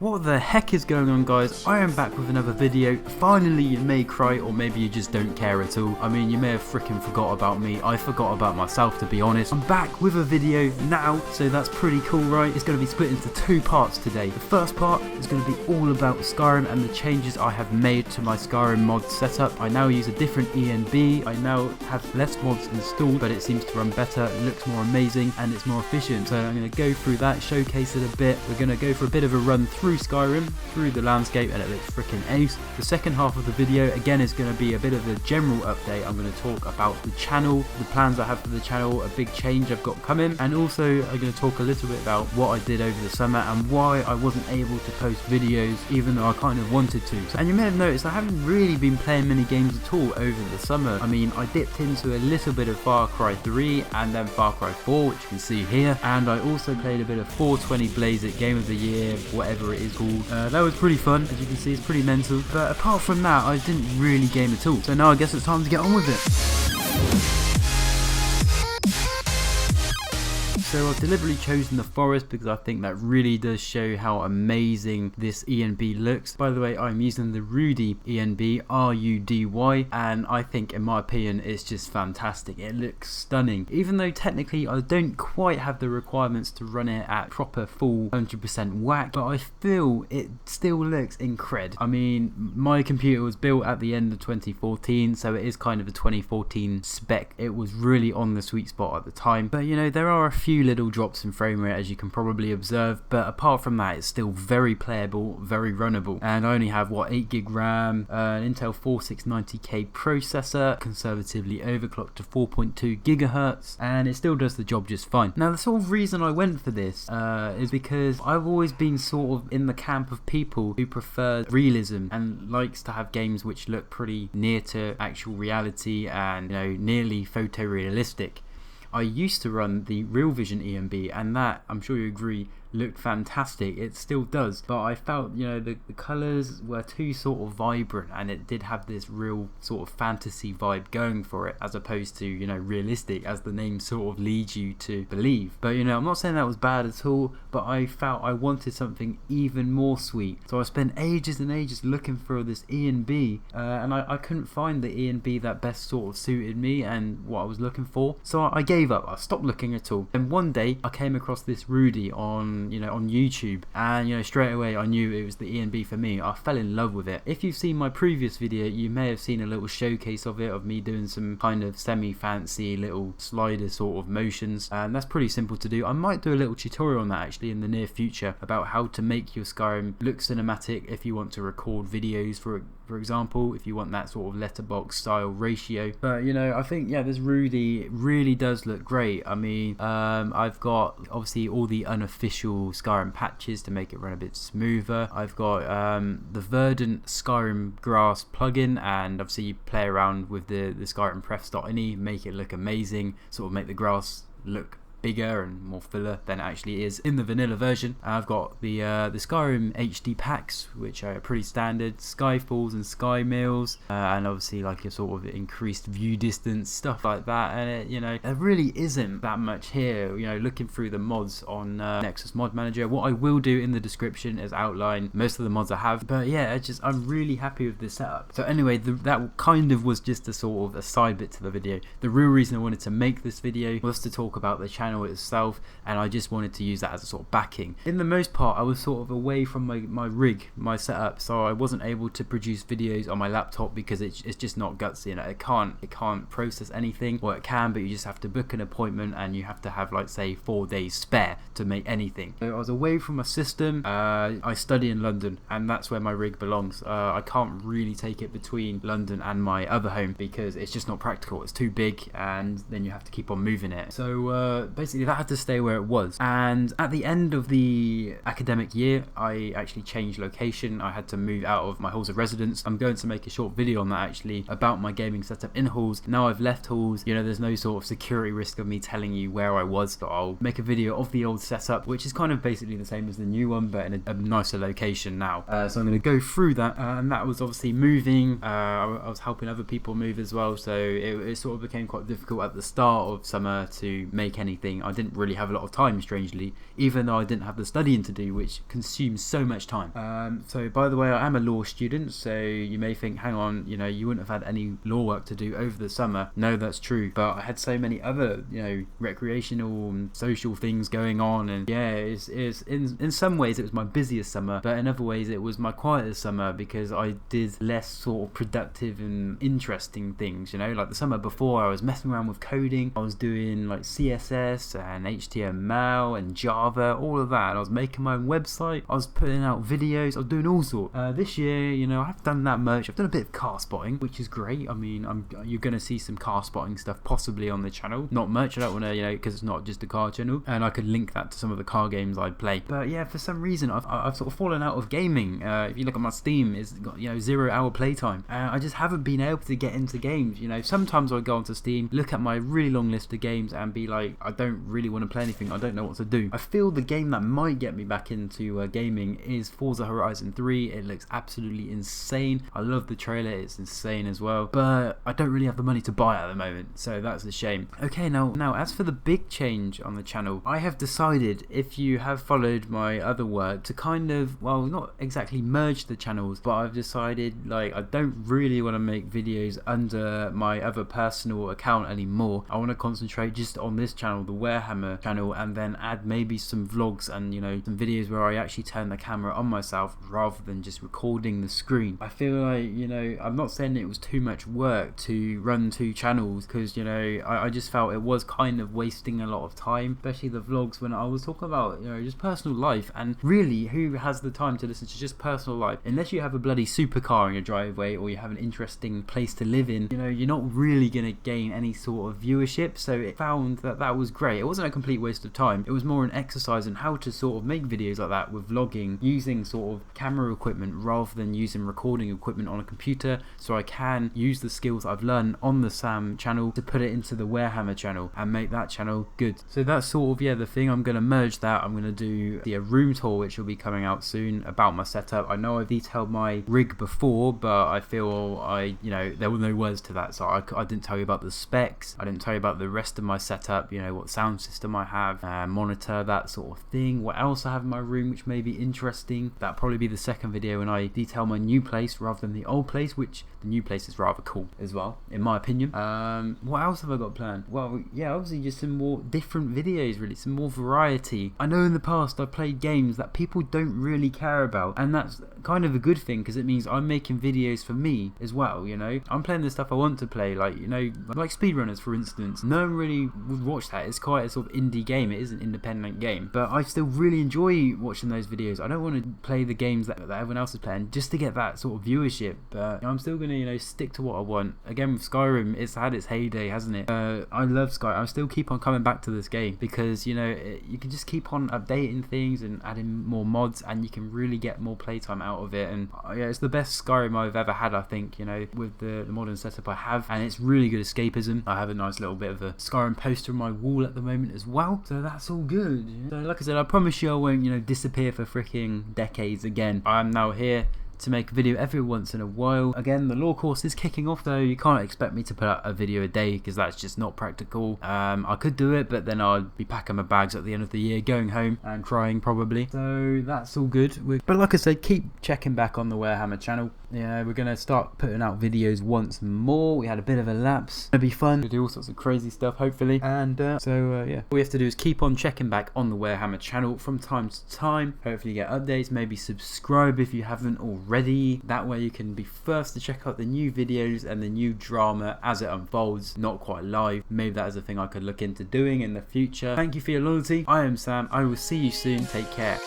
What the heck is going on, guys? I am back with another video. Finally, you may cry, or maybe you just don't care at all. I mean, you may have freaking forgot about me. I forgot about myself, to be honest. I'm back with a video now, so that's pretty cool, right? It's going to be split into two parts today. The first part is going to be all about Skyrim and the changes I have made to my Skyrim mod setup. I now use a different ENB. I now have less mods installed, but it seems to run better, it looks more amazing, and it's more efficient. So I'm going to go through that, showcase it a bit. We're going to go for a bit of a run through Skyrim, through the landscape, and it looks freaking ace. The second half of the video again is going to be a bit of a general update. I'm going to talk about the channel, the plans I have for the channel, a big change I've got coming, and also I'm going to talk a little bit about what I did over the summer and why I wasn't able to post videos even though I kind of wanted to. And you may have noticed I haven't really been playing many games at all over the summer. I mean, I dipped into a little bit of Far Cry 3 and then Far Cry 4, which you can see here, and I also played a bit of 420 Blaze It Game of the Year, whatever it is called. That was pretty fun. As you can see, it's pretty mental, but apart from that I didn't really game at all. So now I guess it's time to get on with it. So I've deliberately chosen the forest because I think that really does show how amazing this ENB looks. By the way, I'm using the Rudy ENB, R-U-D-Y, and I think, in my opinion, it's just fantastic. It looks stunning. Even though technically I don't quite have the requirements to run it at proper full 100% whack, but I feel it still looks incredible. I mean, my computer was built at the end of 2014, so it is kind of a 2014 spec. It was really on the sweet spot at the time, but you know, there are a few little drops in frame rate, as you can probably observe, but apart from that, it's still very playable, very runnable. And I only have, what, 8GB RAM, an Intel 4690K processor, conservatively overclocked to 4.2 GHz, and it still does the job just fine. Now, the sort of reason I went for this is because I've always been sort of in the camp of people who prefer realism and likes to have games which look pretty near to actual reality and, you know, nearly photorealistic. I used to run the Real Vision ENB, and that, I'm sure you agree, looked fantastic. It still does, but I felt, you know, the colours were too sort of vibrant, and it did have this real sort of fantasy vibe going for it, as opposed to, you know, realistic, as the name sort of leads you to believe. But you know, I'm not saying that was bad at all, but I felt I wanted something even more sweet. So I spent ages and ages looking for this ENB, and I couldn't find the ENB that best sort of suited me and what I was looking for. So I gave up. I stopped looking at all. And one day I came across this Rudy on YouTube, and you know, straight away I knew it was the ENB for me. I fell in love with it. If you've seen my previous video, you may have seen a little showcase of it, of me doing some kind of semi-fancy little slider sort of motions, and that's pretty simple to do. I might do a little tutorial on that actually in the near future about how to make your Skyrim look cinematic if you want to record videos, for example, if you want that sort of letterbox style ratio. But you know, I think, yeah, this Rudy really does look great. I mean, I've got obviously all the unofficial Skyrim patches to make it run a bit smoother. I've got the Verdant Skyrim Grass plugin, and obviously you play around with the Skyrim prefs.ini, make it look amazing, sort of make the grass look bigger and more fuller than it actually is in the vanilla version. I've got the Skyrim HD packs, which are pretty standard, Skyfalls and Sky Mills, and obviously like your sort of increased view distance, stuff like that. And it, you know, there really isn't that much here. You know, looking through the mods on Nexus Mod Manager, what I will do in the description is outline most of the mods I have. But yeah, I'm really happy with this setup. So anyway, that kind of was just a sort of a side bit to the video. The real reason I wanted to make this video was to talk about the channel itself, and I just wanted to use that as a sort of backing. In the most part, I was sort of away from my rig, my setup, so I wasn't able to produce videos on my laptop because it's just not gutsy, you know. It can't process anything, or it can, but you just have to book an appointment and you have to have, like, say 4 days spare to make anything. So I was away from my system. I study in London, and that's where my rig belongs. I can't really take it between London and my other home because it's just not practical. It's too big, and then you have to keep on moving it. So basically that had to stay where it was. And at the end of the academic year, I actually changed location. I had to move out of my halls of residence. I'm going to make a short video on that actually, about my gaming setup in halls. Now I've left halls, you know, there's no sort of security risk of me telling you where I was, so I'll make a video of the old setup, which is kind of basically the same as the new one, but in a nicer location now. So I'm going to go through that, and that was obviously moving. I was helping other people move as well, so it sort of became quite difficult at the start of summer to make anything anything, I didn't really have a lot of time, strangely, even though I didn't have the studying to do, which consumes so much time. So by the way, I am a law student, so you may think, hang on, you know, you wouldn't have had any law work to do over the summer. No, that's true, but I had so many other, you know, recreational and social things going on, and yeah, it's in some ways it was my busiest summer, but in other ways it was my quietest summer because I did less sort of productive and interesting things, you know. Like the summer before, I was messing around with coding, I was doing like CSS and HTML and Java, all of that, and I was making my own website, I was putting out videos, I was doing all sorts. This year, you know, I haven't done that much. I've done a bit of car spotting, which is great. I mean, you're going to see some car spotting stuff possibly on the channel. Not much, I don't want to, you know, because it's not just a car channel, and I could link that to some of the car games I play. But yeah, for some reason I've sort of fallen out of gaming. If you look at my Steam, it's got, you know, 0 hour playtime. I just haven't been able to get into games. You know, sometimes I go onto Steam, look at my really long list of games, and be like, I don't really want to play anything. I don't know what to do. I feel the game that might get me back into gaming is Forza Horizon 3. It looks absolutely insane. I love the trailer. It's insane as well. But I don't really have the money to buy it at the moment, so that's a shame. Okay, now as for the big change on the channel, I have decided, if you have followed my other work, to kind of, well, not exactly merge the channels, but I've decided, like, I don't really want to make videos under my other personal account anymore. I want to concentrate just on this channel, the Warehammer channel, and then add maybe some vlogs and, you know, some videos where I actually turn the camera on myself rather than just recording the screen. I feel like, you know, I'm not saying it was too much work to run 2 channels, because, you know, I just felt it was kind of wasting a lot of time, especially the vlogs when I was talking about, you know, just personal life. And really, who has the time to listen to just personal life? Unless you have a bloody supercar in your driveway, or you have an interesting place to live in, you know, you're not really going to gain any sort of viewership. So it found that was great. It wasn't a complete waste of time. It was more an exercise in how to sort of make videos like that with vlogging, using sort of camera equipment rather than using recording equipment on a computer, so I can use the skills I've learned on the Sam channel to put it into the Warehammer channel and make that channel good. So that's sort of, yeah, the thing. I'm going to merge that. I'm going to do a room tour, which will be coming out soon, about my setup. I know I've detailed my rig before, but I feel you know, there were no words to that, so I didn't tell you about the specs. I didn't tell you about the rest of my setup, you know, what sound system I have, monitor, that sort of thing, what else I have in my room which may be interesting. That'll probably be the second video when I detail my new place rather than the old place, which the new place is rather cool as well, in my opinion. What else have I got planned? Well, yeah, obviously just some more different videos, really, some more variety. I know in the past I've played games that people don't really care about, and that's kind of a good thing, because it means I'm making videos for me as well, you know. I'm playing the stuff I want to play, like, you know, like speedrunners, for instance. No one really would watch that. It's quite a sort of indie game. It is an independent game, but I still really enjoy watching those videos. I don't want to play the games that everyone else is playing just to get that sort of viewership, but I'm still going to, you know, stick to what I want. Again, with Skyrim, it's had its heyday, hasn't it? I love Skyrim. I still keep on coming back to this game because, you know, you can just keep on updating things and adding more mods, and you can really get more playtime out of it. And yeah, it's the best Skyrim I've ever had, I think, you know, with the modern setup I have, and it's really good escapism. I have a nice little bit of a Skyrim poster on my wall at the moment as well, so that's all good. So like I said, I promise you I won't, you know, disappear for freaking decades again. I'm now here to make a video every once in a while. Again, the law course is kicking off, though. You can't expect me to put out a video a day because that's just not practical. I could do it, but then I'd be packing my bags at the end of the year, going home and crying probably. So that's all good. But like I said, keep checking back on the Warehammer channel. Yeah, we're going to start putting out videos once more. We had a bit of a lapse. It'll be fun. We'll do all sorts of crazy stuff, hopefully. And yeah. All we have to do is keep on checking back on the Warehammer channel from time to time. Hopefully you get updates. Maybe subscribe if you haven't already. That way you can be first to check out the new videos and the new drama as it unfolds. Not quite live. Maybe that is a thing I could look into doing in the future. Thank you for your loyalty. I am Sam. I will see you soon. Take care.